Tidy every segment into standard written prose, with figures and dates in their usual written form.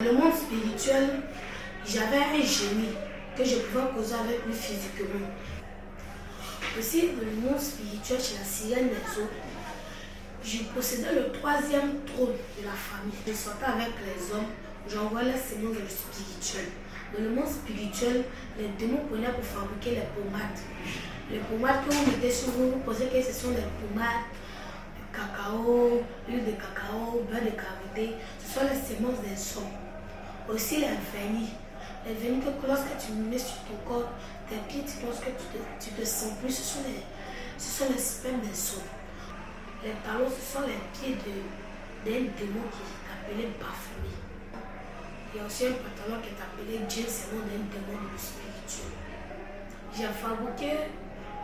Dans le monde spirituel, j'avais un génie que je pouvais causer avec lui physiquement. Aussi, dans le monde spirituel, chez la sirène des eaux, je possédais le troisième trône de la famille. Je sortais avec les hommes, j'envoyais les semences dans le spirituel. Dans le monde spirituel, les démons prenaient pour fabriquer les pommades. Les pommades que vous mettez sur vous, vous pensez que ce sont des pommades de cacao, huile de cacao, beurre de karité. Ce sont les semences des hommes. Aussi les vernis. Les vernis que lorsque tu mets sur ton corps, tes pieds, lorsque tu te sens plus, ce sont les spermes des hommes. Les talons, ce sont les pieds d'un démon qui est appelé Baphomet. Il y a aussi un pantalon qui est appelé Dieu, c'est le nom d'un démon du spirituel. J'ai fabriqué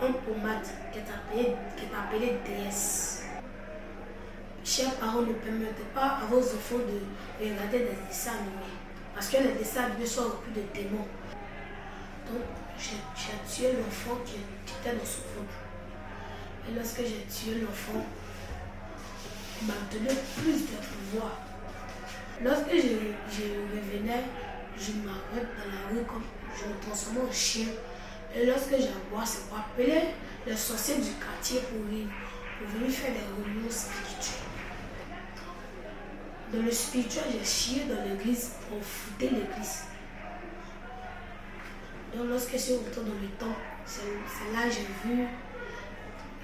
un pommade qui est appelé déesse. Chers parents, ne permettez pas à vos enfants de regarder des dessins animés. Parce que les dessins animés sont remplis de démons. Donc, j'ai tué l'enfant qui était dans son ventre. Et lorsque j'ai tué l'enfant, il m'a donné plus de pouvoir. Lorsque je revenais, je m'arrête dans la rue comme je me transformais en chien. Et lorsque j'aboie, c'est pour appeler les sorciers du quartier pour venir faire des réunions spirituelles. Dans le spirituel, j'ai chié dans l'église pour foutre l'église. Donc lorsque je suis rentré dans le temps, c'est là que j'ai vu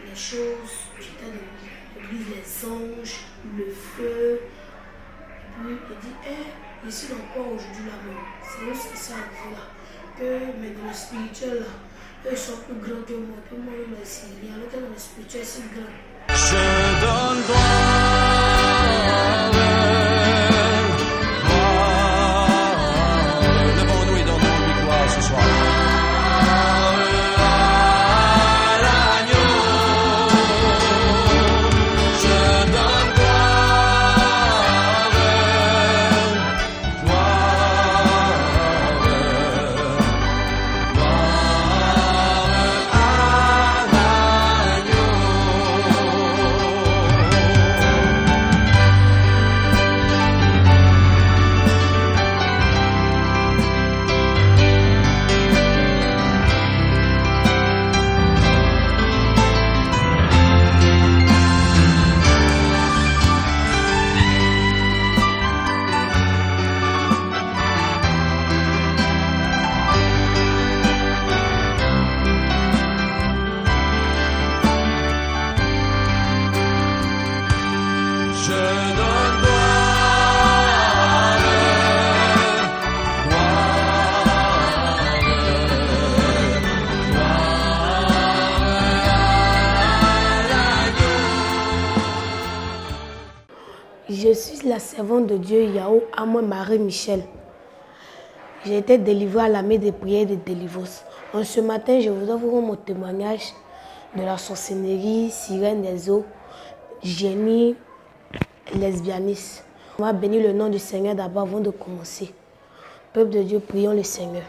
les choses. J'étais dans l'église, les anges, le feu. Et puis il dit, je suis dans quoi aujourd'hui là-bas? C'est où ce qui s'est arrivé là? Mais dans le spirituel là, eux sont plus grands que moi. Puis moi, je me suis dit, alors que dans le spirituel, c'est grand. Je donne gloire. Je suis la servante de Dieu Yahou Amon Marie Michel. J'ai été délivrée à la main des prières de délivrance. Ce matin, je voudrais vous rendre mon témoignage de la sorcellerie, sirène des eaux, génie, lesbianisme. On va bénir le nom du Seigneur d'abord avant de commencer. Peuple de Dieu, prions le Seigneur.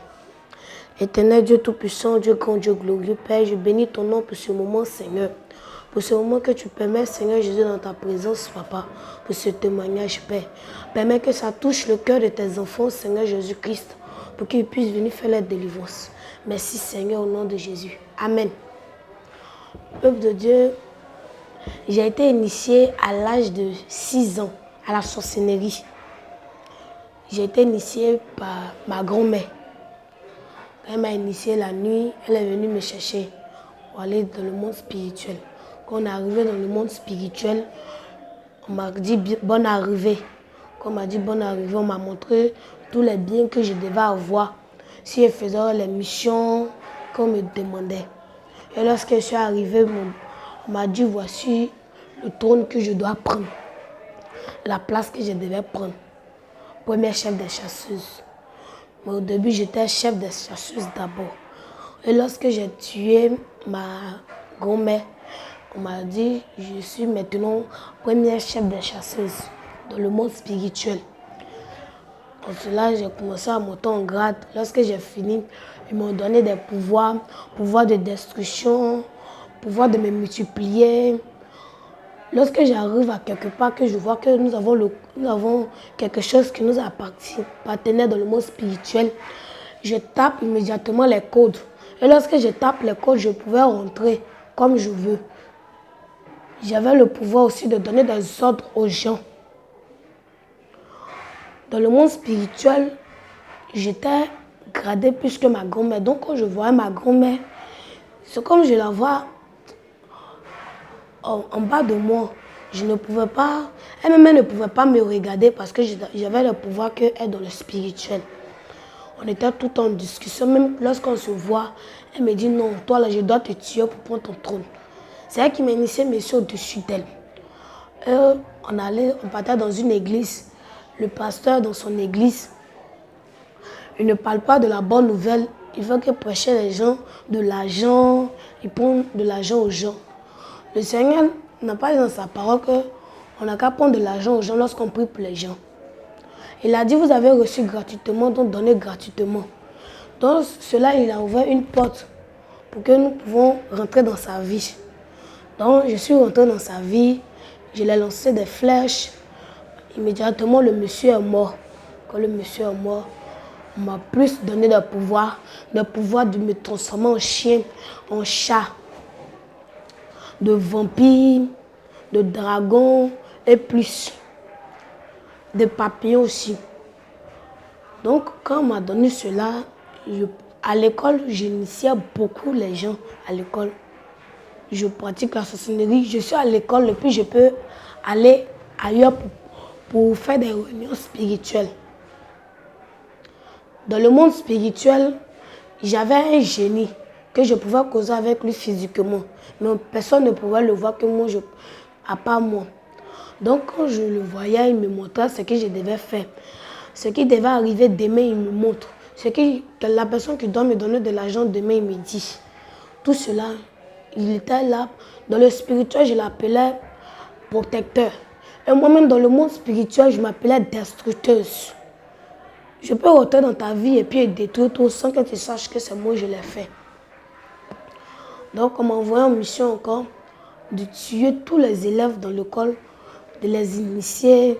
Éternel Dieu Tout-Puissant, Dieu grand, Dieu glorieux, Père, je bénis ton nom pour ce moment, Seigneur. Pour ce moment que tu permets, Seigneur Jésus, dans ta présence, Papa, pour ce témoignage, Père. Permets que ça touche le cœur de tes enfants, Seigneur Jésus-Christ, pour qu'ils puissent venir faire la délivrance. Merci, Seigneur, au nom de Jésus. Amen. Peuple de Dieu, j'ai été initiée à l'âge de 6 ans à la sorcellerie. J'ai été initiée par ma grand-mère. Quand elle m'a initiée la nuit, elle est venue me chercher pour aller dans le monde spirituel. Quand on est arrivé dans le monde spirituel, on m'a dit bonne arrivée. Quand on m'a dit bonne arrivée, on m'a montré tous les biens que je devais avoir si je faisais les missions qu'on me demandait. Et lorsque je suis arrivée, on m'a dit voici le trône que je dois prendre, la place que je devais prendre. Premier chef des chasseuses. Mais au début, j'étais chef des chasseuses d'abord. Et lorsque j'ai tué ma grand-mère, on m'a dit je suis maintenant premier chef des chasseuses dans le monde spirituel. Pour cela, j'ai commencé à monter en grade. Lorsque j'ai fini, ils m'ont donné des pouvoirs de destruction, pouvoir de me multiplier, Lorsque j'arrive à quelque part, que je vois que nous avons quelque chose qui nous appartenait dans le monde spirituel, je tape immédiatement les codes. Et lorsque je tape les codes, je pouvais rentrer comme je veux. J'avais le pouvoir aussi de donner des ordres aux gens. Dans le monde spirituel, j'étais gradée plus que ma grand-mère. Donc quand je voyais ma grand-mère, c'est comme je la vois en bas de moi. Je ne pouvais pas, elle-même ne pouvait pas me regarder parce que j'avais le pouvoir qu'elle dans le spirituel. On était tout en discussion, même lorsqu'on se voit, elle me dit non, toi là je dois te tuer pour prendre ton trône. C'est elle qui m'a initié, mais c'est au-dessus d'elle. On partait dans une église. Le pasteur dans son église, il ne parle pas de la bonne nouvelle. Il veut que prêcher les gens de l'argent. Il prend de l'argent aux gens. Le Seigneur n'a pas dit dans sa parole qu'on n'a qu'à prendre de l'argent aux gens lorsqu'on prie pour les gens. Il a dit, vous avez reçu gratuitement, donc donnez gratuitement. Donc cela, il a ouvert une porte pour que nous pouvons rentrer dans sa vie. Donc je suis rentrée dans sa vie, je lui ai lancé des flèches. Immédiatement, le monsieur est mort. Quand le monsieur est mort, on m'a plus donné de pouvoir de me transformer en chien, en chat, de vampire, de dragon et plus, de papillons aussi. Donc, quand on m'a donné cela, à l'école, j'initiais beaucoup les gens à l'école. Je pratique la sorcellerie. Je suis à l'école et puis je peux aller ailleurs pour faire des réunions spirituelles. Dans le monde spirituel, j'avais un génie que je pouvais causer avec lui physiquement. Mais personne ne pouvait le voir que moi, à part moi. Donc quand je le voyais, il me montrait ce que je devais faire. Ce qui devait arriver demain, il me montre. La personne qui doit me donner de l'argent demain, il me dit. Tout cela, il était là. Dans le spirituel, je l'appelais protecteur. Et moi-même, dans le monde spirituel, je m'appelais destructeuse. Je peux rentrer dans ta vie et puis détruire tout sans que tu saches que c'est moi je l'ai fait. Donc, on m'a envoyé en mission encore de tuer tous les élèves dans l'école, de les initier.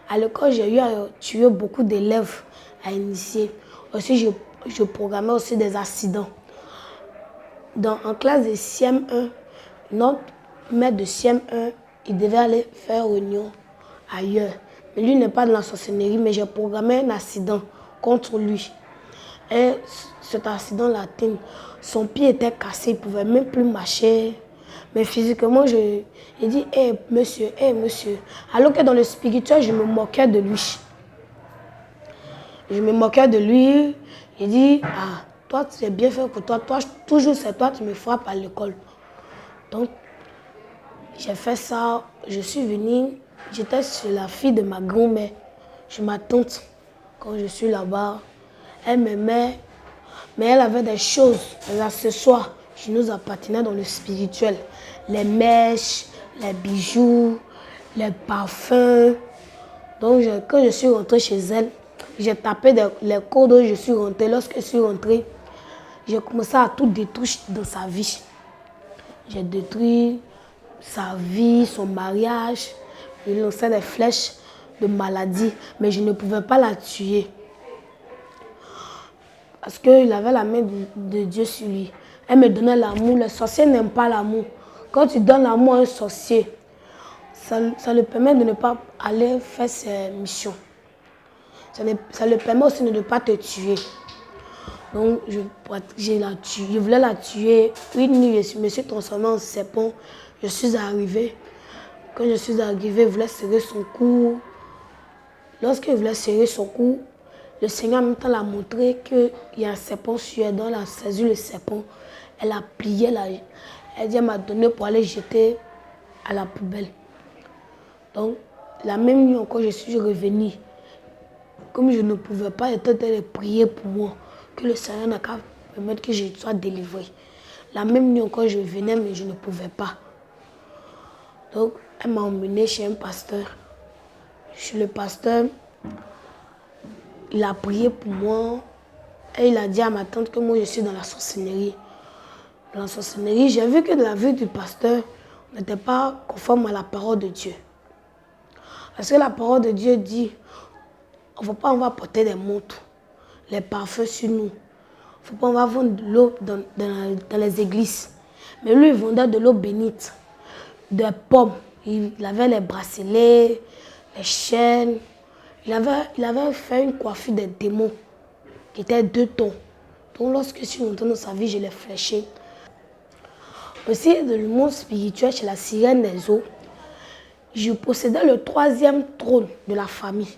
À l'école, j'ai eu à tuer beaucoup d'élèves à initier. Aussi, je programmais aussi des accidents. En classe de CM1, notre maître de CM1, il devait aller faire réunion ailleurs. Mais lui n'est pas dans la sorcellerie, mais j'ai programmé un accident contre lui. Et cet accident-là, son pied était cassé, il ne pouvait même plus marcher. Mais physiquement, j'ai dit, hé monsieur, Alors que dans le spirituel, je me moquais de lui. Je me moquais de lui. J'ai dit, ah, toi, c'est bien fait pour toi. Toi, toujours, c'est toi, tu me frappes à l'école. Donc, j'ai fait ça. Je suis venue. J'étais sur la fille de ma grand-mère, chez ma tante. Quand je suis là-bas, elle m'aimait, mais elle avait des choses, des accessoires qui nous appartenaient dans le spirituel. Les mèches, les bijoux, les parfums. Donc, quand je suis rentrée chez elle, j'ai tapé les codes où je suis rentrée. Lorsque je suis rentrée, j'ai commencé à tout détruire dans sa vie. J'ai détruit sa vie, son mariage. Je lançais des flèches de maladie, mais je ne pouvais pas la tuer. Parce qu'il avait la main de Dieu sur lui. Elle me donnait l'amour. Les sorciers n'aiment pas l'amour. Quand tu donnes l'amour à un sorcier, ça lui permet de ne pas aller faire ses missions. Ça lui permet aussi de ne pas te tuer. Donc, je voulais la tuer. Une nuit, je me suis transformée en serpent. Je suis arrivée. Quand je suis arrivée, il voulait serrer son cou. Lorsqu'il voulait serrer son cou, le Seigneur en même temps l'a montré qu'il y a un serpent sur elle. Donc, elle a saisi le serpent. Elle a plié elle dit, elle m'a donné pour aller jeter à la poubelle. Donc, la même nuit encore, je suis revenue. Comme je ne pouvais pas être en train de prier pour moi, que le Seigneur n'a qu'à permettre que je sois délivrée. La même nuit encore, je venais, mais je ne pouvais pas. Donc, elle m'a emmenée chez un pasteur. Chez le pasteur, il a prié pour moi. Et il a dit à ma tante que moi, je suis dans la sorcellerie. Dans la sorcellerie, j'ai vu que de la vie du pasteur, n'était pas conforme à la parole de Dieu. Parce que la parole de Dieu dit, on va porter des montres, les parfums sur nous. On va vendre de l'eau dans les églises. Mais lui, il vendait de l'eau bénite, des pommes. Il avait les bracelets, les chaînes. Il avait fait une coiffure de démons qui était 2 tons. Donc lorsque je suis entré dans sa vie, je l'ai fléché. Aussi, dans le monde spirituel, chez la sirène des eaux, je possédais le 3e trône de la famille.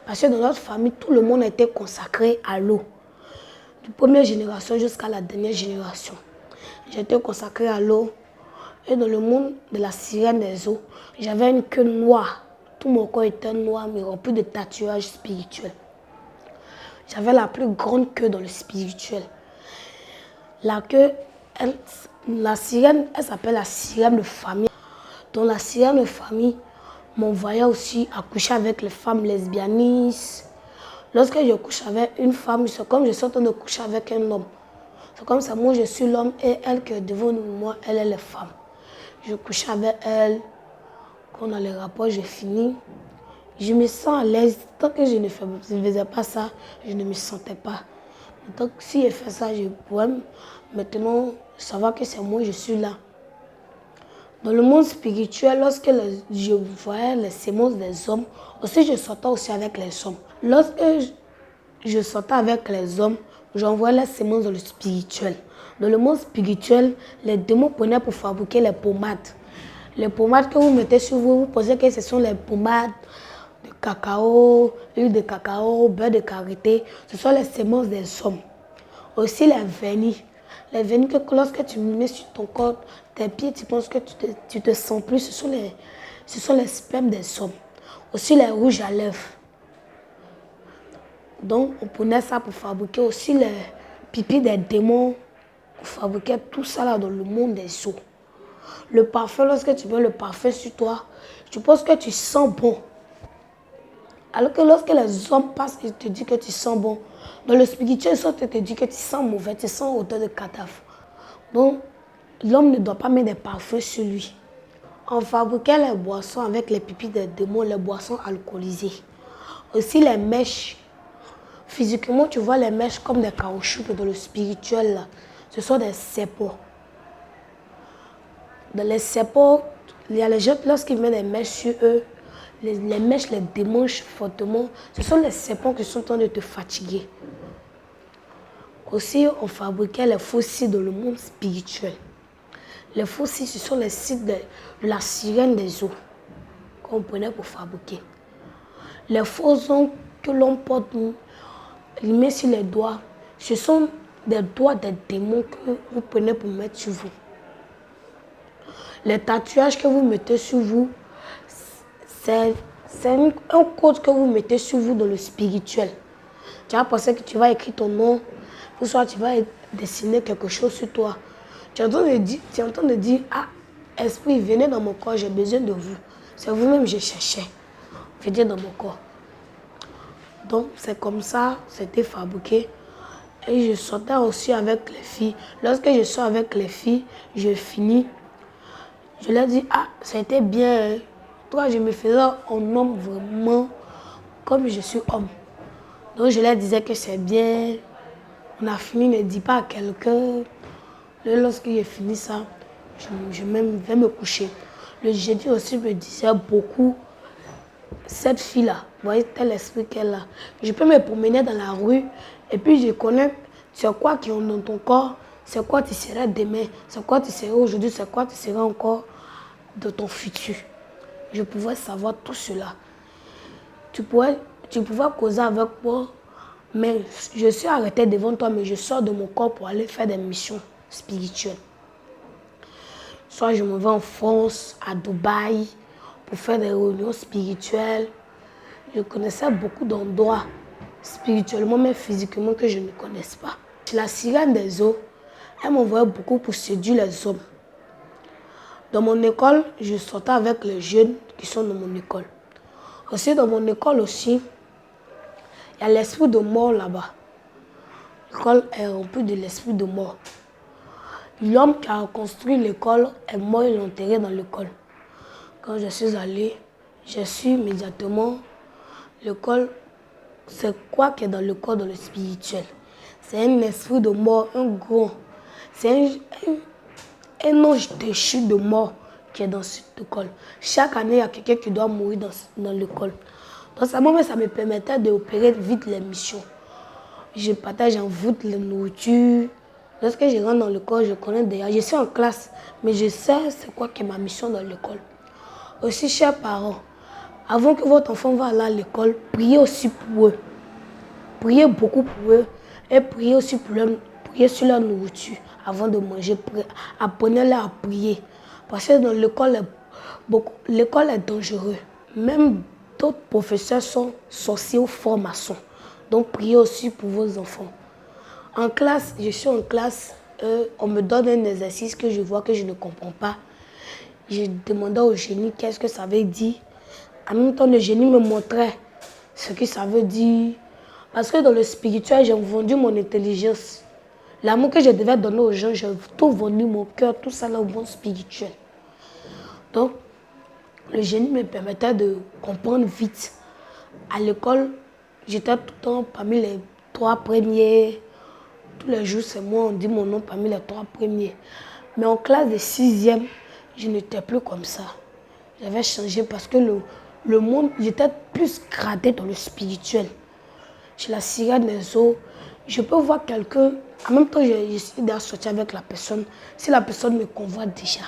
Parce que dans notre famille, tout le monde était consacré à l'eau. De première génération jusqu'à la dernière génération. J'étais consacré à l'eau. Et dans le monde de la sirène des eaux, j'avais une queue noire. Tout mon corps était noir, mais rempli de tatouages spirituels. J'avais la plus grande queue dans le spirituel. La queue, la sirène, elle s'appelle la sirène de famille. Dans la sirène de famille, m'envoyait aussi à coucher avec les femmes lesbianistes. Lorsque je couche avec une femme, c'est comme je suis en train de coucher avec un homme. C'est comme ça, moi je suis l'homme et elle qui est devant moi, elle est la femme. Je couche avec elle. Quand on a les rapports, je finis. Je me sens à l'aise. Tant que je ne faisais pas ça, je ne me sentais pas. Donc si je fais ça, je pourrais maintenant savoir que c'est moi, je suis là. Dans le monde spirituel, lorsque je voyais les sémences des hommes, aussi je sortais aussi avec les hommes. Lorsque je sortais avec les hommes, j'envoyais les sémences dans le spirituel. Dans le monde spirituel, les démons prenaient pour fabriquer les pommades. Les pommades que vous mettez sur vous, vous pensez que ce sont les pommades de cacao, huile de cacao, beurre de karité. Ce sont les sémences des hommes. Aussi les vernis. Les vernis que lorsque tu mets sur ton corps, tes pieds, tu penses que tu te sens plus. Ce sont les spermes des hommes. Aussi les rouges à lèvres. Donc on prenait ça pour fabriquer aussi les pipis des démons. On fabriquait tout ça là dans le monde des eaux. Le parfum, lorsque tu mets le parfum sur toi, tu penses que tu sens bon. Alors que lorsque les hommes passent, ils te disent que tu sens bon. Dans le spirituel, ils te disent que tu sens mauvais, tu sens odeur de cadavre. Donc, l'homme ne doit pas mettre des parfums sur lui. On fabriquait les boissons avec les pipis des démons, les boissons alcoolisées. Aussi les mèches. Physiquement, tu vois les mèches comme des caoutchoucs, mais dans le spirituel, là, ce sont des serpents. Dans les serpents, il y a les gens, lorsqu'ils mettent des mèches sur eux, les mèches les démangent fortement. Ce sont les serpents qui sont en train de te fatiguer. Aussi, on fabriquait les fossiles dans le monde spirituel. Les fossiles, ce sont les sites de la sirène des eaux qu'on prenait pour fabriquer. Les faux ongles que l'on porte, il met sur les doigts, ce sont des doigts des démons que vous prenez pour mettre sur vous. Les tatouages que vous mettez sur vous, c'est un code que vous mettez sur vous dans le spirituel. Tu vas penser que tu vas écrire ton nom, ou soit tu vas dessiner quelque chose sur toi. Tu es en train de dire, ah, esprit, venez dans mon corps, j'ai besoin de vous. C'est vous-même que je cherchais. Venez dans mon corps. Donc, c'est comme ça, c'était fabriqué. Et je sortais aussi avec les filles. Lorsque je sors avec les filles, je finis. Je leur dis, ah, ça a été bien. Hein. Toi, je me faisais un homme vraiment comme je suis homme. Donc, je leur disais que c'est bien. On a fini, ne dis pas à quelqu'un. Lorsque j'ai fini ça, je vais me coucher. Le jeudi aussi me disait beaucoup, cette fille-là, vous voyez tel esprit qu'elle a. Je peux me promener dans la rue et puis je connais c'est quoi qui est dans ton corps, c'est quoi tu seras demain, c'est quoi tu seras aujourd'hui, c'est quoi tu seras encore de ton futur. Je pouvais savoir tout cela. Tu pouvais causer avec moi, mais je suis arrêté devant toi, mais je sors de mon corps pour aller faire des missions spirituelles. Soit je me vais en France, à Dubaï, pour faire des réunions spirituelles. Je connaissais beaucoup d'endroits spirituellement, mais physiquement que je ne connaisse pas. La sirène des eaux, elle m'envoyait beaucoup pour séduire les hommes. Dans mon école, je sortais avec les jeunes qui sont dans mon école. Aussi, dans mon école aussi, il y a l'esprit de mort là-bas. L'école est remplie de l'esprit de mort. L'homme qui a construit l'école est mort et l'enterré dans l'école. Quand je suis allé, j'ai su immédiatement l'école, c'est quoi qui est dans l'école, dans le spirituel. C'est un esprit de mort, un gros. C'est un ange déchu de mort qui est dans cette école. Chaque année, il y a quelqu'un qui doit mourir dans l'école. Donc ça me permettait d'opérer vite les missions. Je partage en route la nourriture. Lorsque je rentre dans l'école, je connais déjà. Je suis en classe, mais je sais c'est quoi qui est ma mission dans l'école. Aussi, chers parents, avant que votre enfant va aller à l'école, priez aussi pour eux. Priez beaucoup pour eux et priez aussi priez sur leur nourriture avant de manger. Apprenez-leur à prier. Parce que dans l'école est dangereuse. Même d'autres professeurs sont sorciers ou francs-maçons. Donc priez aussi pour vos enfants. En classe, je suis en classe, on me donne un exercice que je vois que je ne comprends pas. Je demandais au génie qu'est-ce que ça veut dire. En même temps, le génie me montrait ce que ça veut dire. Parce que dans le spirituel, j'ai vendu mon intelligence. L'amour que je devais donner aux gens, j'ai tout vendu, mon cœur, tout ça là au monde spirituel. Donc, le génie me permettait de comprendre vite. À l'école, j'étais tout le temps parmi les 3 premiers. Tous les jours, c'est moi, on dit mon nom parmi les 3 premiers. Mais en classe de 6e, je n'étais plus comme ça. J'avais changé parce que le monde, j'étais plus gradé dans le spirituel. Je la sirène des eaux. Je peux voir quelqu'un, en même temps, j'essaie de sortir avec la personne. Si la personne me convoite déjà.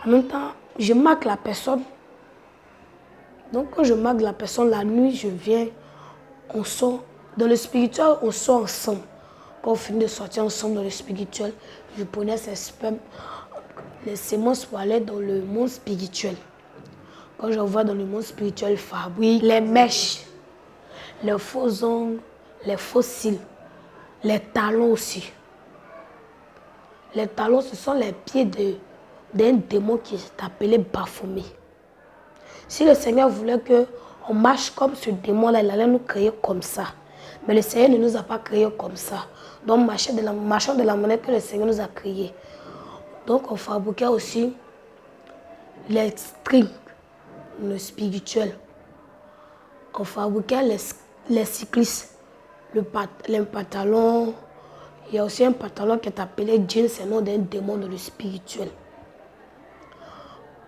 En même temps, je marque la personne. Donc, quand je marque la personne, la nuit, je viens, on sort. Dans le spirituel, on sort ensemble. Quand on finit de sortir ensemble dans le spirituel, je prenais ces spermes, les sémences pour aller dans le monde spirituel. Quand je vois dans le monde spirituel, fabrique les mèches, les faux ongles, les faux cils, les talons aussi. Les talons, ce sont les pieds d'un démon qui est appelé Baphomet. Si le Seigneur voulait qu'on marche comme ce démon-là, il allait nous créer comme ça. Mais le Seigneur ne nous a pas créés comme ça. Donc, marchons de la manière que le Seigneur nous a créés. Donc, on fabriquait aussi les strings, le spirituel. On fabriquait les cyclistes, les pantalons. Il y a aussi un pantalon qui est appelé jean, c'est le nom d'un démon dans le spirituel.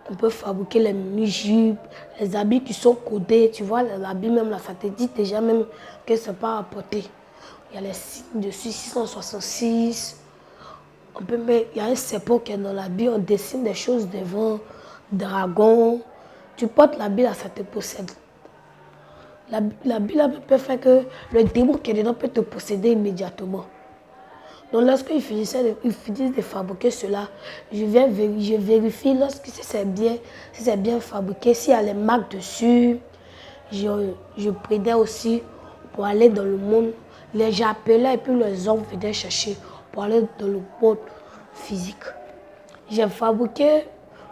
On peut fabriquer les mini-jupes, les habits qui sont codés. Tu vois, les habits même là, ça te dit déjà même que ce n'est pas à porter. Il y a les signes dessus, 666. Il y a un serpent qui est dans l'habit, on dessine des choses devant, dragon. Tu portes l'habit là, ça te possède. L'habit là peut faire que le démon qui est dedans peut te posséder immédiatement. Donc lorsqu'ils finissent de fabriquer cela, je vérifie si c'est bien fabriqué, s'il y a les marques dessus. Je prédais aussi pour aller dans le monde. J'appelais et puis les hommes venaient chercher pour aller dans le monde physique. J'ai fabriqué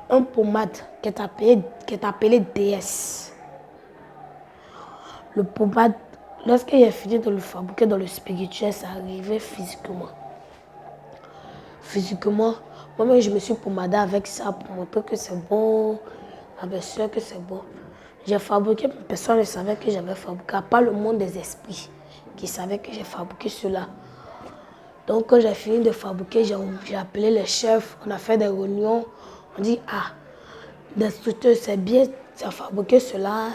un pommade qui est appelé DS. Le pommade, lorsque j'ai fini de le fabriquer dans le spirituel, ça arrivait physiquement. Physiquement, moi-même je me suis pommadée avec ça pour montrer que c'est bon, à bien sûr que c'est bon. J'ai fabriqué, personne ne savait que j'avais fabriqué, à part le monde des esprits qui savait que j'ai fabriqué cela. Donc quand j'ai fini de fabriquer, j'ai appelé les chefs, on a fait des réunions, on dit l'instructeur c'est bien, tu as fabriqué cela,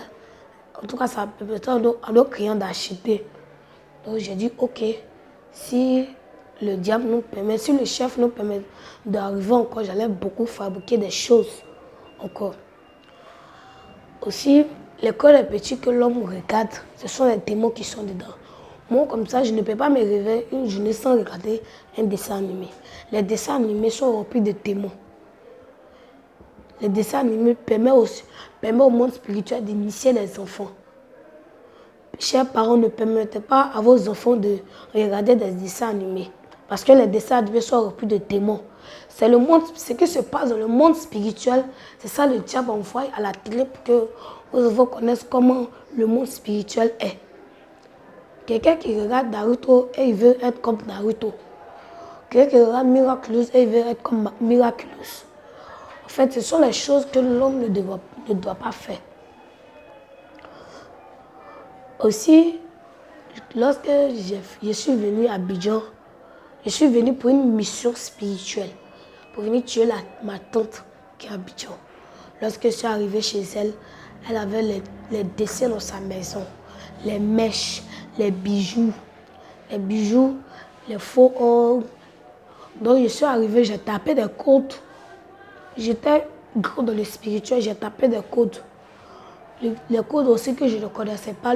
en tout cas ça permettait à nos clients d'acheter. Donc j'ai dit ok, si le diable nous permet, si le chef nous permet d'arriver encore, j'allais beaucoup fabriquer des choses encore. Aussi, l'école est petite que l'homme regarde, ce sont les démons qui sont dedans. Moi, comme ça, je ne peux pas me réveiller une journée sans regarder un dessin animé. Les dessins animés sont remplis de démons. Les dessins animés permettent au monde spirituel d'initier les enfants. Chers parents, ne permettez pas à vos enfants de regarder des dessins animés. Parce que les dessins animés sont remplis de démons. C'est le monde, ce qui se passe dans le monde spirituel, c'est ça le diable envoie à la télé pour que vos enfants connaissent comment le monde spirituel est. Quelqu'un qui regarde Naruto et il veut être comme Naruto. quelqu'un qui sera miraculeux et il veut être comme miraculeux. En fait, ce sont les choses que l'homme ne doit pas faire. Aussi, lorsque je suis venu à Abidjan, je suis venu pour une mission spirituelle, pour venir tuer ma tante qui est à Abidjan. Lorsque je suis arrivé chez elle, elle avait les dessins dans sa maison, les mèches, les bijoux, les faux or. Donc je suis arrivé, j'ai tapé des codes. J'étais grand dans le spirituel, j'ai tapé des codes. Les codes aussi que je ne connaissais pas,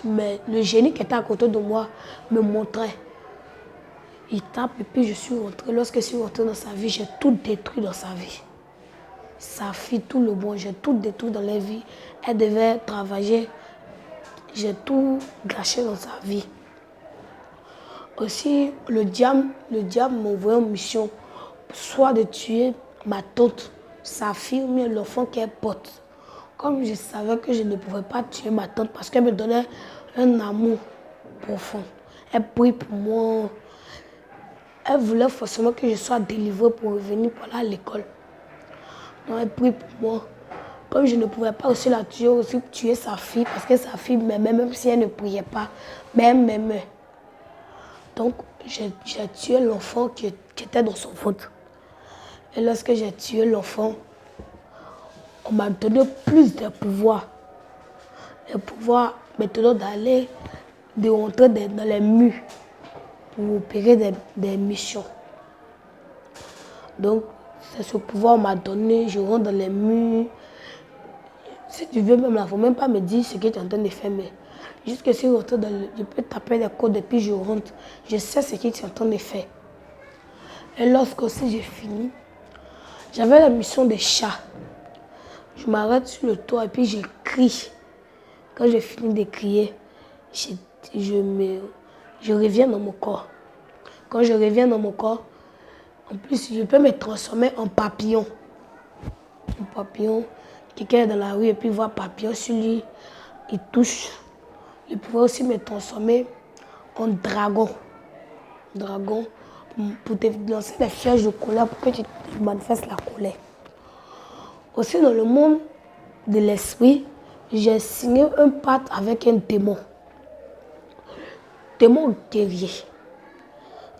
mais le génie qui était à côté de moi me montrait. Il tape et puis je suis rentrée. Lorsque je suis rentrée dans sa vie, j'ai tout détruit dans sa vie. Sa fille, tout le bon, j'ai tout détruit dans la vie. Elle devait travailler. J'ai tout gâché dans sa vie. Aussi, le diable m'a envoyé en mission, soit de tuer ma tante, sa fille ou bien l'enfant qu'elle porte. Comme je savais que je ne pouvais pas tuer ma tante parce qu'elle me donnait un amour profond. Elle prie pour moi. Elle voulait forcément que je sois délivrée pour revenir pour aller à l'école. Donc elle prie pour moi. Comme je ne pouvais pas aussi la tuer, aussi tuer sa fille, parce que sa fille m'aimait, même si elle ne priait pas, mais elle m'aimait. Donc j'ai tué l'enfant qui était dans son ventre. Et lorsque j'ai tué l'enfant, on m'a donné plus de pouvoir. Le pouvoir maintenant de rentrer dans les murs pour opérer des missions. Donc, c'est ce pouvoir qu'on m'a donné, je rentre dans les murs. Si tu veux même là, il ne faut même pas me dire ce que tu es en train de faire, mais juste que si je rentre je peux taper les codes et puis je rentre. Je sais ce que tu es en train de faire. Et lorsque aussi j'ai fini, j'avais la mission des chats. Je m'arrête sur le toit et puis je crie. Quand j'ai fini de crier, je reviens dans mon corps. Quand je reviens dans mon corps, en plus, je peux me transformer en papillon. Un papillon, quelqu'un est dans la rue et puis voit papillon sur lui, il touche. Je pourrais aussi me transformer en dragon. Dragon, pour te lancer des flèches de colère pour que tu manifestes la colère. Aussi dans le monde de l'esprit, j'ai signé un pacte avec un démon. Démon guerrier.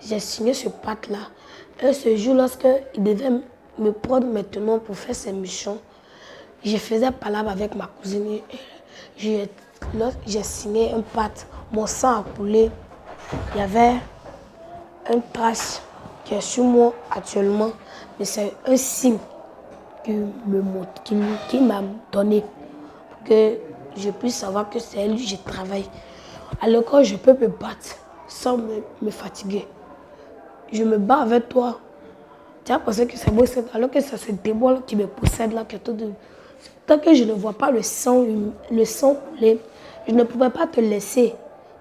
J'ai signé ce pacte-là. Et ce jour, lorsqu'il devait me prendre maintenant pour faire ses missions, je faisais palabre avec ma cousine. J'ai signé un pacte. Mon sang a coulé. Il y avait un trace qui est sur moi actuellement. Mais c'est un signe qu'il m'a donné pour que je puisse savoir que c'est lui que je travaille. À l'école, je peux me battre sans me fatiguer. Je me bats avec toi. Tu as pensé que c'est bon, alors que c'est ce démon qui me possède là. Tant que je ne vois pas le sang couler, je ne pouvais pas te laisser.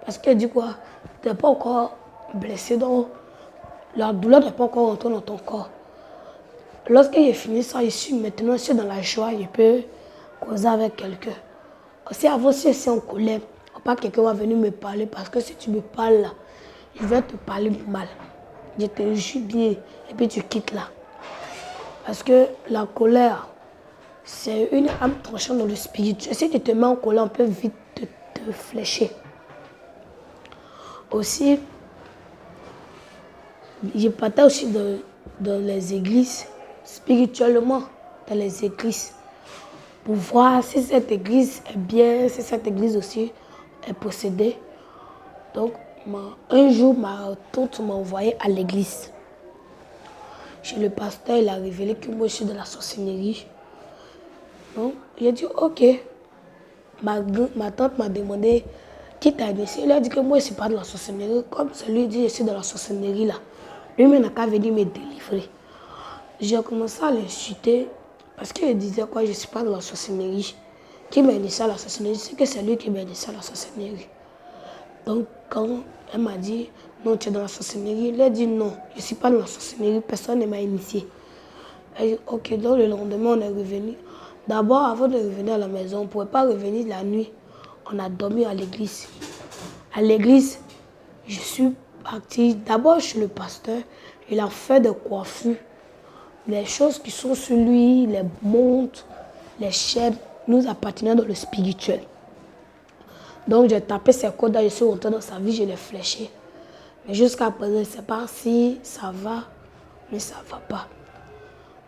Parce que du coup, tu n'es pas encore blessé, donc la douleur n'est pas encore rentrée dans ton corps. Lorsque j'ai fini ça, maintenant je suis dans la joie, je peux causer avec quelqu'un. Aussi avant, si je suis en colère, pas quelqu'un va venir me parler parce que si tu me parles là, je vais te parler mal. Je te jure bien et puis tu quittes là. Parce que la colère, c'est une âme tranchante dans le spirituel. Si tu te mets en colère, on peut vite te flécher. Aussi, je partais aussi dans les églises, spirituellement, dans les églises, pour voir si cette église est bien, si cette église aussi est possédée. Donc, un jour, ma tante m'a envoyé à l'église. Chez le pasteur, il a révélé que moi, je suis de la sorcellerie. Donc, j'ai dit, ok. Ma tante m'a demandé qui t'a initié. Il a dit que moi, je ne suis pas de la sorcellerie. Comme celui dit, je suis de la sorcellerie là. Lui-même n'a qu'à venir me délivrer. J'ai commencé à l'insulter parce qu'il disait quoi, je ne suis pas de la sorcellerie. Qui m'a initié à la sorcellerie? C'est que c'est lui qui m'a initié à la sorcellerie. Donc, quand elle m'a dit, non, tu es dans la sorcellerie, il a dit non, je ne suis pas dans la sorcellerie, personne ne m'a initié. Elle dit, ok, donc le lendemain, on est revenu. D'abord, avant de revenir à la maison, on ne pouvait pas revenir la nuit. On a dormi à l'église. À l'église, je suis partie d'abord chez le pasteur. Il a fait des coiffures. Les choses qui sont sur lui, les montres, les chaînes, nous appartenaient dans le spirituel. Donc j'ai tapé ses codes, je suis rentré dans sa vie, je l'ai fléché. Mais jusqu'à présent, je ne sais pas si ça va, mais ça ne va pas.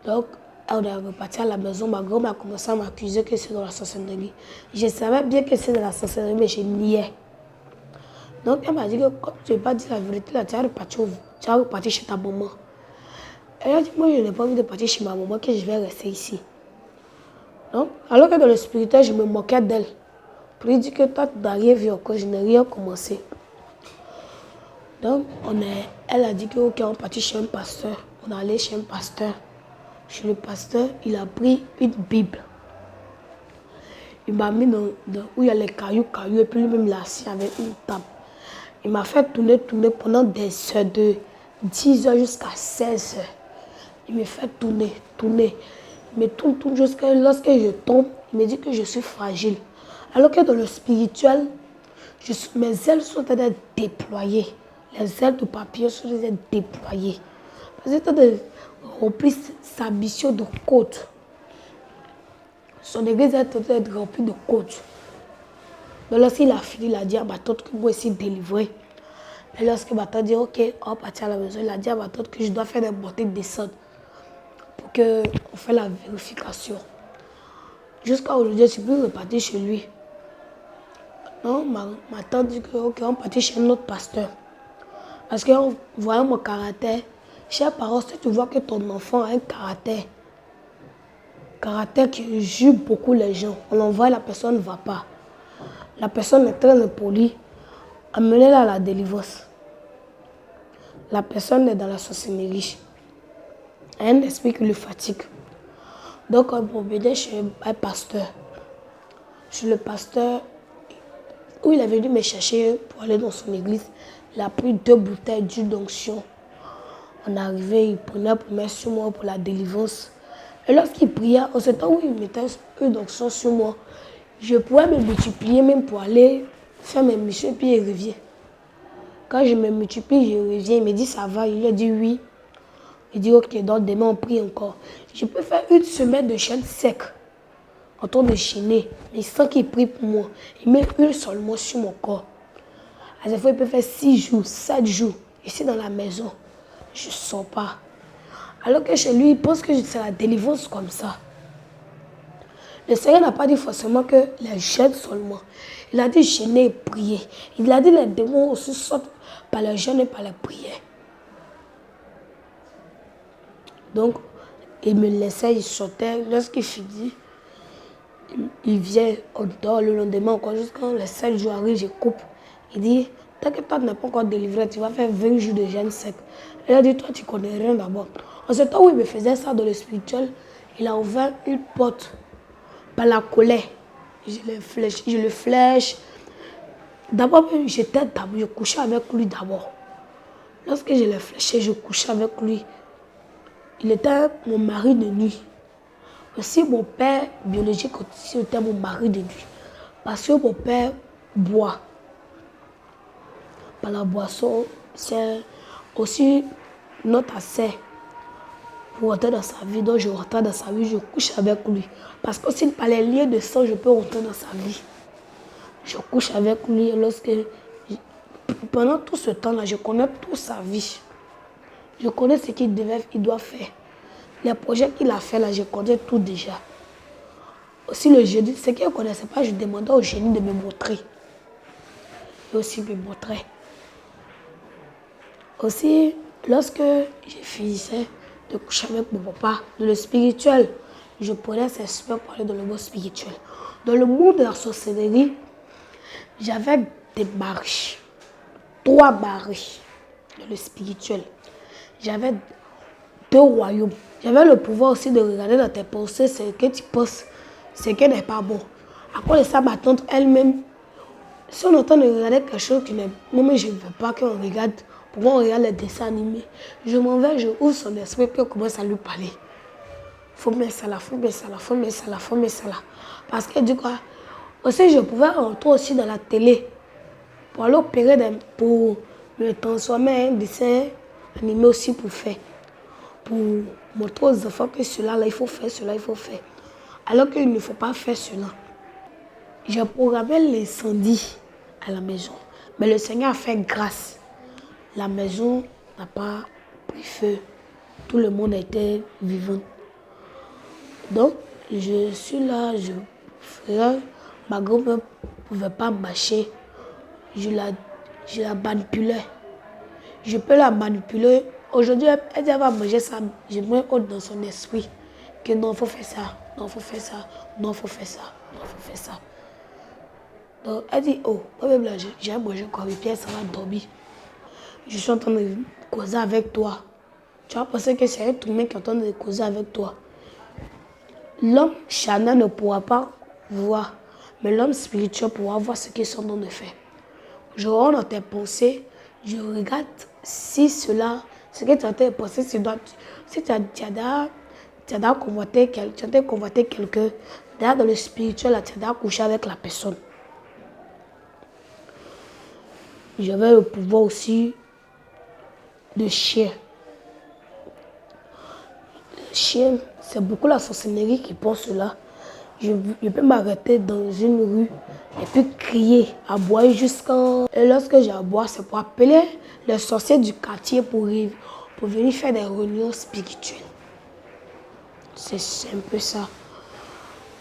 Donc, on est reparti à la maison, ma grand-mère a commencé à m'accuser que c'est dans la sorcellerie. Je savais bien que c'est dans la sorcellerie, mais je niais. Donc elle m'a dit que comme tu n'as pas dit la vérité, là, tu vas repartir chez ta maman. Elle a dit, moi je n'ai pas envie de partir chez ma maman, que je vais rester ici. Donc, alors que dans le spirituel, je me moquais d'elle. Pour lui dire que toi, tu n'as rien vu encore, je n'ai rien commencé. Donc, elle a dit que ok, on partit chez un pasteur. On est allé chez un pasteur. Chez le pasteur, il a pris une Bible. Il m'a mis dans où il y a les cailloux, et puis lui-même il a assis avec une table. Il m'a fait tourner pendant des heures, de 10 heures jusqu'à 16 heures. Il me fait tourner. Il me tourne jusqu'à lorsque je tombe, il me dit que je suis fragile. Alors que dans le spirituel, mes ailes sont déployées. Les ailes de papier sont déployées. Parce que de remplir sa mission de côte. Son église est remplie de côtes. Donc lorsqu'il a fini, il a dit à ma tante que moi aussi délivré. Et lorsque ma tante dit ok, on va partir à la maison, il a dit à ma tante que je dois faire des montées de descente pour qu'on fasse la vérification. Jusqu'à aujourd'hui, je suis plus reparti chez lui. Non, ma tante dit que ok, on partit chez un autre pasteur. Parce qu'en voyant mon caractère, chers parents, si tu vois que ton enfant a un caractère qui juge beaucoup les gens, on l'envoie, la personne ne va pas. La personne est très impolie, amenez-la à la délivrance. La personne est dans la sorcellerie. Il y a un esprit qui le fatigue. Donc, on peut venir chez un pasteur. Chez le pasteur, où il est venu me chercher pour aller dans son église, il a pris 2 bouteilles d'huile d'onction. On est arrivé, il prenait pour mettre sur moi pour la délivrance. Et lorsqu'il priait, en ce temps où il mettait une onction sur moi, je pouvais me multiplier même pour aller faire mes missions et puis il revient. Quand je me multiplie, je reviens, il me dit ça va, il a dit oui. Il dit ok, donc demain on prie encore. Je peux faire 1 semaine de chaîne sec, en train de chaîner, mais sans qu'il prie pour moi. Il met une seulement sur mon corps. À chaque fois, il peut faire 6 jours, 7 jours, ici dans la maison. Je ne sors pas. Alors que chez lui, il pense que c'est la délivrance comme ça. Le Seigneur n'a pas dit forcément que les jeûnes seulement. Il a dit jeûner et prier. Il a dit les démons aussi sortent par le jeûne et par la prière. Donc, il me laissait, il sortait. Lorsqu'il finit, il vient, on dort le lendemain encore. Jusqu'à les 7 jours arrivent, je coupe. Il dit, tant que toi tu n'es pas encore délivré, tu vas faire 20 jours de jeûne sec. Il a dit, toi tu ne connais rien d'abord. En ce temps où il me faisait ça dans le spirituel, il a ouvert une porte par la colère. Je le flèche. D'abord, je couchais avec lui d'abord. Lorsque je le fléchais, je couchais avec lui. Il était mon mari de nuit. Aussi, mon père biologique aussi était mon mari de nuit. Parce que mon père boit. Par la boisson, c'est aussi notre accès pour rentrer dans sa vie. Donc, je rentre dans sa vie, je couche avec lui. Parce que s'il par les liens de sang, je peux rentrer dans sa vie. Je couche avec lui pendant tout ce temps-là, je connais toute sa vie. Je connais ce qu'il doit faire. Les projets qu'il a fait là, je connais tout déjà. Aussi le génie, ce qu'il ne connaissait pas, je demandais au génie de me montrer. Et aussi me montrer. Aussi, lorsque je finissais de coucher avec mon papa, dans le spirituel, je prenais ces super pour aller dans le monde spirituel. Dans le monde de la sorcellerie, j'avais des maris, 3 maris dans le spirituel. J'avais 2 royaumes. J'avais le pouvoir aussi de regarder dans tes pensées ce que tu penses, ce qui n'est pas bon. À cause de ça, ma tante elle-même, si on entend de regarder quelque chose qui n'est... Moi, je ne veux pas qu'on regarde. Pourquoi on regarde les dessins animés? Je m'en vais, je ouvre son esprit, puis on commence à lui parler. Faut mettre ça là, faut mettre ça là, faut mettre ça là, faut mettre ça là. Parce que du coup, aussi je pouvais rentrer aussi dans la télé pour aller opérer, pour me transformer en un dessin animé aussi pour faire. Pour montrer aux enfants que cela, là, il faut faire, cela, il faut faire. Alors qu'il ne faut pas faire cela. J'ai programmé l'incendie à la maison. Mais le Seigneur a fait grâce. La maison n'a pas pris feu. Tout le monde était vivant. Donc, je suis là, ma grand-mère ne pouvait pas marcher. Je la manipulais. Je peux la manipuler. Aujourd'hui, elle dit elle va manger ça. Je mets autre dans son esprit que non, il faut faire ça. Non, il faut faire ça. Non, il faut faire ça. Non, il faut faire ça. Donc, elle dit, oh, moi-même là, j'ai mangé quoi, et puis elle s'en va dormir. Je suis en train de causer avec toi. Tu vas penser que c'est un tourment qui est en train de causer avec toi. L'homme charnel ne pourra pas voir, mais l'homme spirituel pourra voir ce qu'ils sont en train de faire. Je rentre dans tes pensées, je regarde si cela, ce que tu es en train de penser, si tu as convoité quelqu'un, derrière dans le spirituel, tu as couché avec la personne. J'avais le pouvoir aussi de chien. Chien, c'est beaucoup la sorcellerie qui pense cela. Je peux m'arrêter dans une rue et puis crier, aboyer jusqu'en... Et lorsque j'aboie, c'est pour appeler les sorciers du quartier pour venir faire des réunions spirituelles. C'est un peu ça.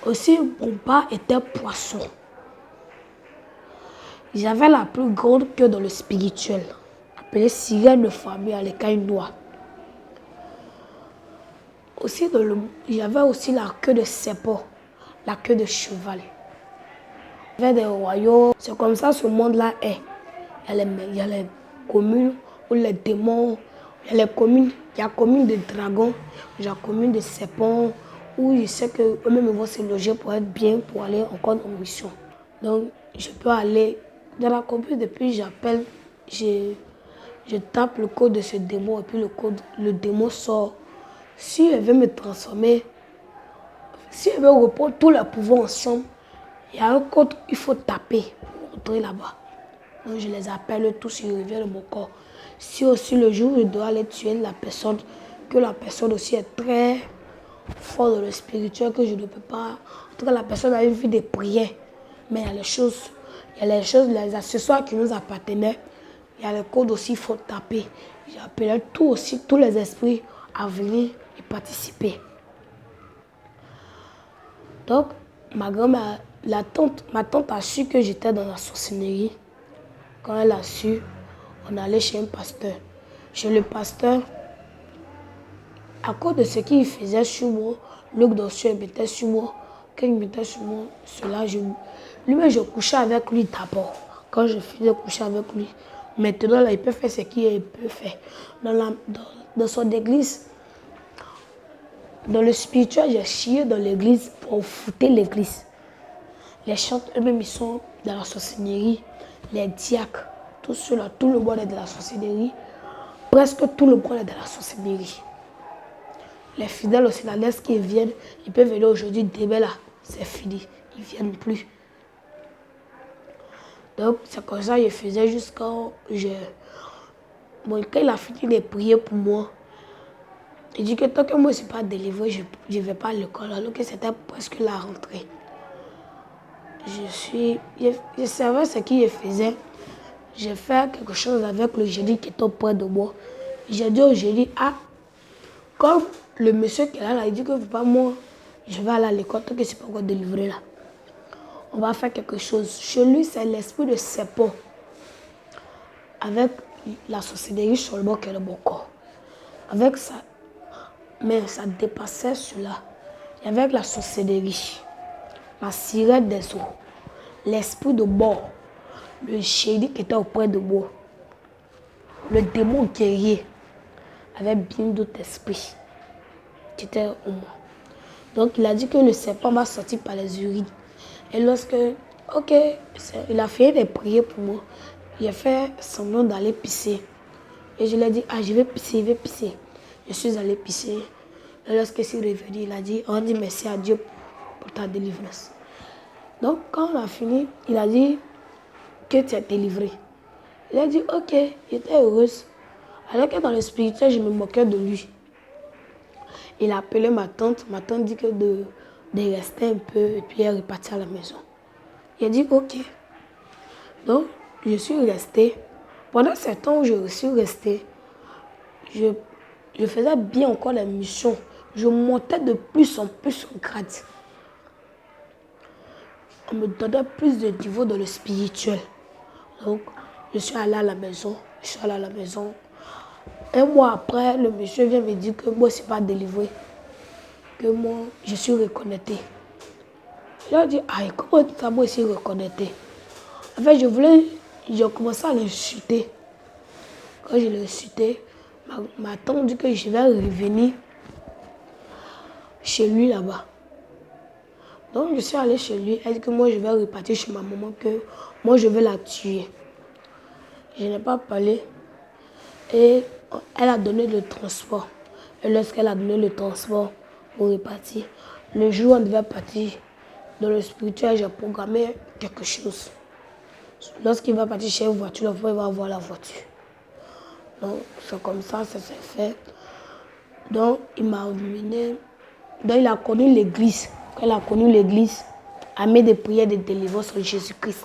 Aussi, mon père était poisson. J'avais la plus grande queue dans le spirituel, appelée sirène de famille à l'écaille noire. Aussi, j'avais aussi la queue de serpent, la queue de cheval. Il y avait des royaumes. C'est comme ça ce monde-là est. Il y a les communes où les démons, il y a la commune de dragons, il y a la commune de serpents, où je sais qu'eux-mêmes vont se loger pour être bien, pour aller encore en mission. Donc, je peux aller dans la commune et puis j'appelle, je tape le code de ce démon et puis le démon sort. Si elle veut me transformer, si elle veut reprendre tous les pouvoirs ensemble, il y a un code qu'il faut taper pour entrer là-bas. Donc je les appelle tous, ils reviennent de mon corps. Si aussi le jour où je dois aller tuer la personne, que la personne aussi est très forte dans le spirituel, que je ne peux pas... En tout cas, la personne a une vie de prière. Mais il y a les choses, les accessoires qui nous appartenaient. Il y a le code aussi, il faut taper. J'appelais tous les esprits à venir y participer. Donc, ma tante a su que j'étais dans la sorcellerie. Quand elle a su, on allait chez un pasteur. Chez le pasteur, à cause de ce qu'il faisait sur moi, Luc Dossier mettait sur moi, quand il mettait sur moi, lui-même je couchais avec lui d'abord. Quand je faisais coucher avec lui, maintenant là, il peut faire ce qu'il peut faire. Dans son église, dans le spirituel, j'ai chié dans l'église pour foutre l'église. Les chantres eux-mêmes, ils sont dans la sorcellerie. Les diacres, tout cela, tout le monde est de la sorcellerie. Presque tout le monde est de la sorcellerie. Les fidèles aussi, là, lorsqu'ils viennent, ils peuvent venir aujourd'hui, demain là, c'est fini. Ils ne viennent plus. Donc, c'est comme ça que je faisais quand il a fini de prier pour moi, il dit que tant que moi je ne suis pas délivré, je ne vais pas à l'école. Alors que c'était presque la rentrée. Je savais ce qu'il faisait. J'ai fait quelque chose avec le génie qui était auprès de moi. J'ai dit au génie, comme le monsieur qui est là, il dit que pas moi, je vais aller à l'école tant que je ne suis pas encore délivré là. On va faire quelque chose. Chez lui, c'est l'esprit de serpent. Avec la sorcellerie seulement qui est dans mon corps. Avec ça, mais ça dépassait cela. Il y avait la sorcellerie, la sirène des eaux, l'esprit de mort, le génie qui était auprès de moi, le démon guerrier, avec bien d'autres esprits qui étaient en moi. Donc il a dit que le serpent va sortir par les urines. Et lorsque, il a fait des prières pour moi, il a fait semblant d'aller pisser. Et je lui ai dit, je vais pisser, Je suis allé pisser. Et lorsque c'est revenu, il a dit, on dit merci à Dieu pour ta délivrance. Donc quand on a fini, il a dit que tu es délivré. Il a dit, ok, j'étais heureuse. Alors que dans le spirituel, je me moquais de lui. Il a appelé ma tante. Ma tante dit que de rester un peu et puis elle est repartie à la maison. Il a dit ok. Donc, je suis restée. Pendant ce temps où je suis restée, je faisais bien encore la mission. Je montais de plus en plus en grade. On me donnait plus de niveau dans le spirituel. Donc, je suis allée à la maison. Un mois après, le monsieur vient me dire que moi, je ne suis pas délivré. Que moi, je suis reconnecté. Je lui ai dit, ah, comment ça, moi, je suis reconnecté? En fait, j'ai commencé à l'insulter. Quand je l'ai insulté, ma tante dit que je vais revenir chez lui là-bas. Donc, je suis allée chez lui. Elle dit que moi, je vais repartir chez ma maman, que moi, je vais la tuer. Je n'ai pas parlé. Et elle a donné le transport. Et lorsqu'elle a donné le transport pour repartir, le jour où on devait partir, dans le spirituel, j'ai programmé quelque chose. Lorsqu'il va partir chez une voiture, il va avoir la voiture. Donc, c'est comme ça s'est fait. Donc, il m'a emmené. Donc, il a connu l'église. Quand il a connu l'église, a mis des prières de délivrance en Jésus-Christ.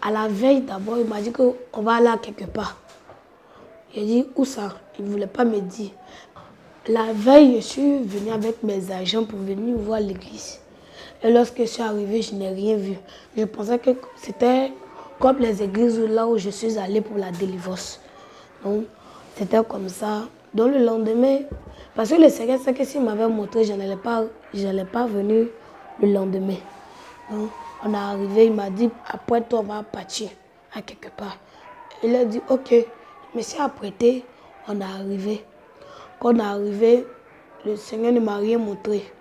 À la veille, d'abord, il m'a dit qu'on va aller à quelque part. J'ai dit, où ça? Il ne voulait pas me dire. La veille, je suis venue avec mes agents pour venir voir l'église. Et lorsque je suis arrivée, je n'ai rien vu. Je pensais que c'était comme les églises là où je suis allée pour la délivrance. Donc, c'était comme ça. Donc, le lendemain, parce que le Seigneur sait que s'il m'avait montré, je n'allais pas venir le lendemain. Donc, on est arrivé, il m'a dit, après toi, on va partir à quelque part. Il a dit, ok. Mais si apprêté, on est arrivé. Quand on est arrivé, le Seigneur ne m'a rien montré.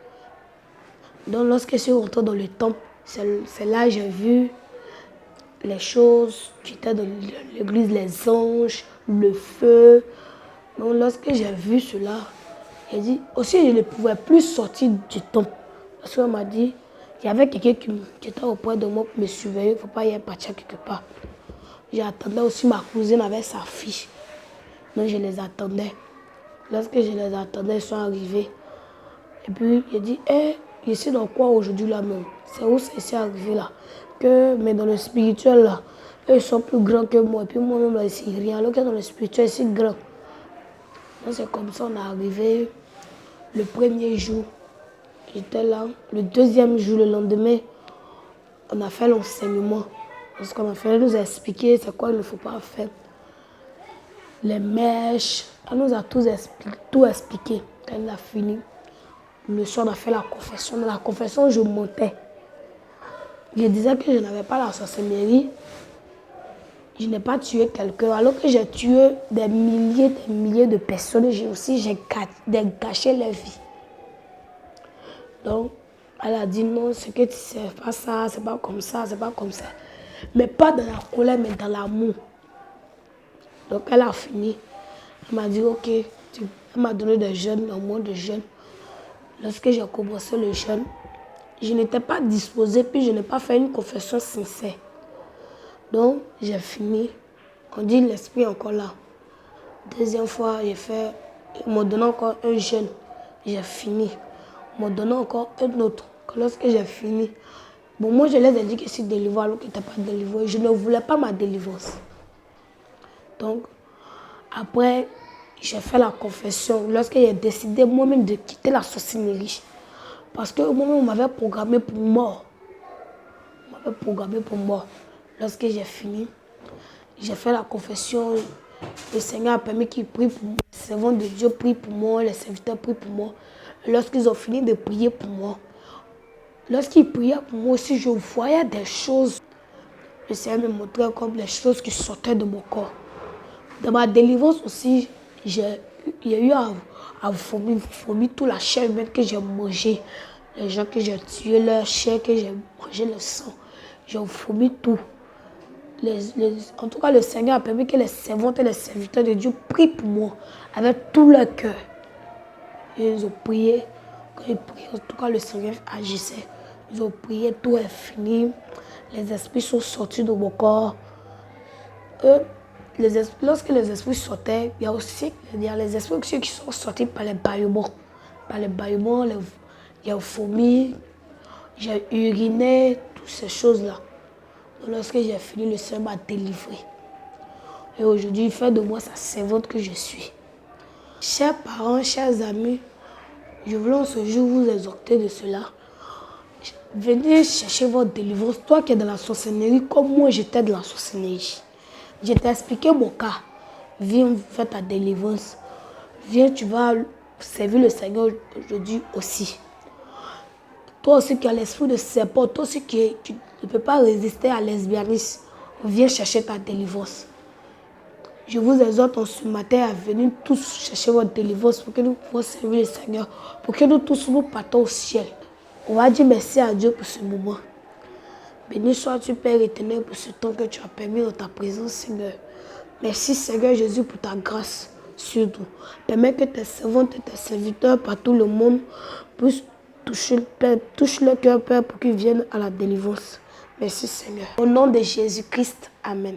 Donc, lorsque je suis rentrée dans le temple, c'est là que j'ai vu les choses qui étaient dans l'église, les anges, le feu. Donc, lorsque j'ai vu cela, j'ai dit, aussi je ne pouvais plus sortir du temple. Parce qu'on m'a dit, il y avait quelqu'un qui était auprès de moi pour me surveiller, il ne faut pas y aller partir quelque part. J'attendais aussi ma cousine avec sa fille. Donc, je les attendais. Lorsque je les attendais, ils sont arrivés. Et puis, il dit, je suis dans quoi aujourd'hui là même? C'est où c'est arrivé là? Mais dans le spirituel là, eux, ils sont plus grands que moi. Et puis moi-même là, ici, rien. Alors que dans le spirituel, c'est grand. Donc, c'est comme ça, on est arrivé. Le premier jour, j'étais là. Le deuxième jour, le lendemain, on a fait l'enseignement. Parce qu'on a fait, elle nous a expliqué c'est quoi il ne faut pas faire. Les mèches, elle nous a tout expliqué. Quand elle a fini, le soir, on a fait la confession. Dans la confession, je montais. Je disais que je n'avais pas la sorcellerie. Je n'ai pas tué quelqu'un. Alors que j'ai tué des milliers de personnes, j'ai gâché leur vie. Donc, elle a dit non, ce que tu sais, c'est pas ça, c'est pas comme ça, c'est pas comme ça. Mais pas dans la colère, mais dans l'amour. Donc, elle a fini. Elle m'a dit, ok, elle m'a donné des jeûnes, un mois de jeûne. Lorsque j'ai commencé le jeûne, je n'étais pas disposée, puis je n'ai pas fait une confession sincère. Donc, j'ai fini. On dit l'esprit est encore là. Deuxième fois, ils m'ont donné encore un jeûne. J'ai fini. Ils m'ont donné encore un autre. Lorsque j'ai fini, bon, moi, je les ai dit que je suis délivrée alors qu'ils n'étaient pas délivrés. Je ne voulais pas ma délivrance. Donc, après, j'ai fait la confession. Lorsque j'ai décidé moi-même de quitter la sorcellerie. Parce que moi-même, on m'avait programmé pour mort. Lorsque j'ai fini, j'ai fait la confession. Le Seigneur a permis qu'ils prient pour moi. Les servants de Dieu prient pour moi. Les serviteurs prient pour moi. Et lorsqu'ils ont fini de prier pour moi, lorsqu'ils priaient pour moi aussi, je voyais des choses. Le Seigneur me montrait comme les choses qui sortaient de mon corps. Dans ma délivrance aussi, il y a eu à vomir toute la chair humaine que j'ai mangée. Les gens que j'ai tués, leur chair, que j'ai mangé le sang. J'ai vomi tout. En tout cas, le Seigneur a permis que les servantes et les serviteurs de Dieu prient pour moi avec tout leur cœur. Et ils ont prié. Quand ils priaient, en tout cas, le Seigneur agissait. Ils ont prié, tout est fini. Les esprits sont sortis de mon corps. lorsque les esprits sortaient, il y a les esprits qui sont sortis par les bâillements. Par les bâillements, il y a fourmis, j'ai uriné, toutes ces choses-là. Donc, lorsque j'ai fini, le Seigneur m'a délivré. Et aujourd'hui, il fait de moi sa servante que je suis. Chers parents, chers amis, je voulais en ce jour vous exhorter de cela. Venez chercher votre délivrance. Toi qui es dans la sorcellerie, comme moi j'étais dans la sorcellerie. Je t'ai expliqué mon cas. Viens faire ta délivrance. Viens, tu vas servir le Seigneur aujourd'hui aussi. Toi aussi qui as l'esprit de serpent, toi aussi qui tu ne peux pas résister à lesbianisme, viens chercher ta délivrance. Je vous exhorte en ce matin à venir tous chercher votre délivrance pour que nous puissions servir le Seigneur, pour que nous tous nous partons au ciel. On va dire merci à Dieu pour ce moment. Béni sois-tu, Père éternel, pour ce temps que tu as permis dans ta présence, Seigneur. Merci, Seigneur Jésus, pour ta grâce sur nous. Permets que tes servantes et tes serviteurs par tout le monde puissent toucher le cœur, Père, pour qu'ils viennent à la délivrance. Merci, Seigneur. Au nom de Jésus-Christ, Amen.